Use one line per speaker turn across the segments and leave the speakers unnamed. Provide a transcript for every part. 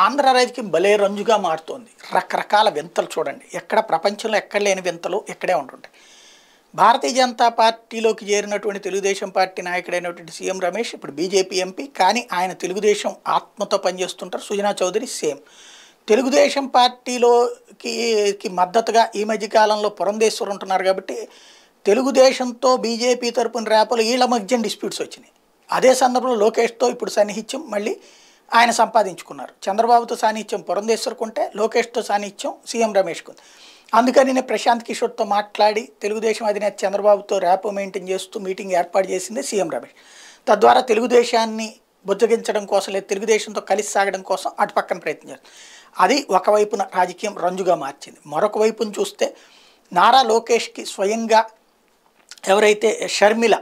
ఆంధ్ర రాజకీయం భలే రంజుగా మారుతోంది. రకరకాల వింతలు చూడండి. ఎక్కడ ప్రపంచంలో ఎక్కడ లేని వింతలు ఇక్కడే ఉంటుంటాయి. భారతీయ జనతా పార్టీలోకి చేరినటువంటి తెలుగుదేశం పార్టీ నాయకుడైనటువంటి సీఎం రమేష్ ఇప్పుడు బీజేపీ ఎంపీ. కానీ ఆయన తెలుగుదేశం ఆత్మతో పనిచేస్తుంటారు. సుజనా చౌదరి సేమ్. తెలుగుదేశం పార్టీలోకి మద్దతుగా ఈ మధ్య కాలంలో పురంధేశ్వర్ ఉంటున్నారు కాబట్టి తెలుగుదేశంతో బీజేపీ తరపున రేపలు వీళ్ళ మధ్య డిస్ప్యూట్స్ వచ్చినాయి. అదే సందర్భంలో లోకేష్తో ఇప్పుడు సన్నిహిత్యం మళ్ళీ ఆయన సంపాదించుకున్నారు. చంద్రబాబుతో సాన్నిహిత్యం పురంధేశ్వర్కుంటే లోకేష్తో సాన్నిహిత్యం సీఎం రమేష్కు. అందుకని నేను ప్రశాంత్ కిషోర్తో మాట్లాడి తెలుగుదేశం అధినేత చంద్రబాబుతో ర్యాపో మెయింటైన్ చేస్తూ మీటింగ్ ఏర్పాటు చేసింది సీఎం రమేష్. తద్వారా తెలుగుదేశాన్ని బుజ్జగించడం కోసం లేదా తెలుగుదేశంతో కలిసి సాగడం కోసం అటు పక్కన ప్రయత్నించారు. అది ఒకవైపున రాజకీయం రంజుగా మార్చింది. మరొక వైపును చూస్తే నారా లోకేష్కి స్వయంగా ఎవరైతే షర్మిల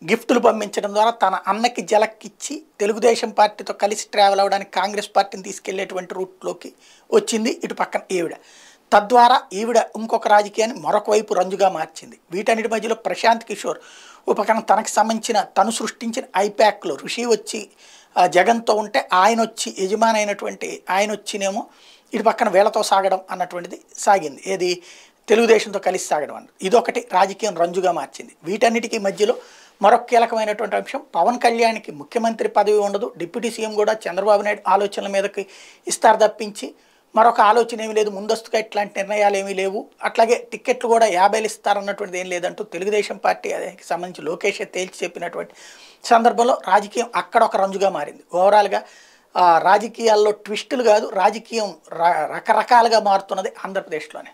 గిఫ్టులు పంపించడం ద్వారా తన అన్నకి జలక్కిచ్చి తెలుగుదేశం పార్టీతో కలిసి ట్రావెల్ అవ్వడానికి కాంగ్రెస్ పార్టీని తీసుకెళ్లేటువంటి రూట్లోకి వచ్చింది ఇటు పక్కన ఈవిడ. తద్వారా ఈవిడ ఇంకొక రాజకీయాన్ని మరొక వైపు రంజుగా మార్చింది. వీటన్నిటి మధ్యలో ప్రశాంత్ కిషోర్ ఉపకరణ తనకు సంబంధించిన తను సృష్టించిన ఐప్యాక్లో ఋషి వచ్చి జగన్తో ఉంటే ఆయన వచ్చి యజమాని అయినటువంటి ఆయన వచ్చినేమో ఇటు పక్కన వేళతో సాగడం అన్నటువంటిది సాగింది. ఏది తెలుగుదేశంతో కలిసి సాగడం అన్నది ఇదొకటి రాజకీయం రంజుగా మార్చింది. వీటన్నిటికీ మధ్యలో మరొక కీలకమైనటువంటి అంశం పవన్ కళ్యాణ్కి ముఖ్యమంత్రి పదవి ఉండదు. డిప్యూటీ సీఎం కూడా చంద్రబాబు నాయుడు ఆలోచనల మీదకి ఇస్తారు తప్పించి మరొక ఆలోచన ఏమీ లేదు. ముందస్తుగా ఇట్లాంటి నిర్ణయాలు ఏమీ లేవు. అట్లాగే టిక్కెట్లు కూడా 50 ఇస్తారన్నటువంటిది ఏం లేదంటూ తెలుగుదేశం పార్టీ అదేకి సంబంధించి లోకేష్ తేల్చి చెప్పినటువంటి సందర్భంలో రాజకీయం అక్కడ ఒక రంజుగా మారింది. ఓవరాల్గా రాజకీయాల్లో ట్విస్టులు కాదు, రాజకీయం రకరకాలుగా మారుతున్నది ఆంధ్రప్రదేశ్లోనే.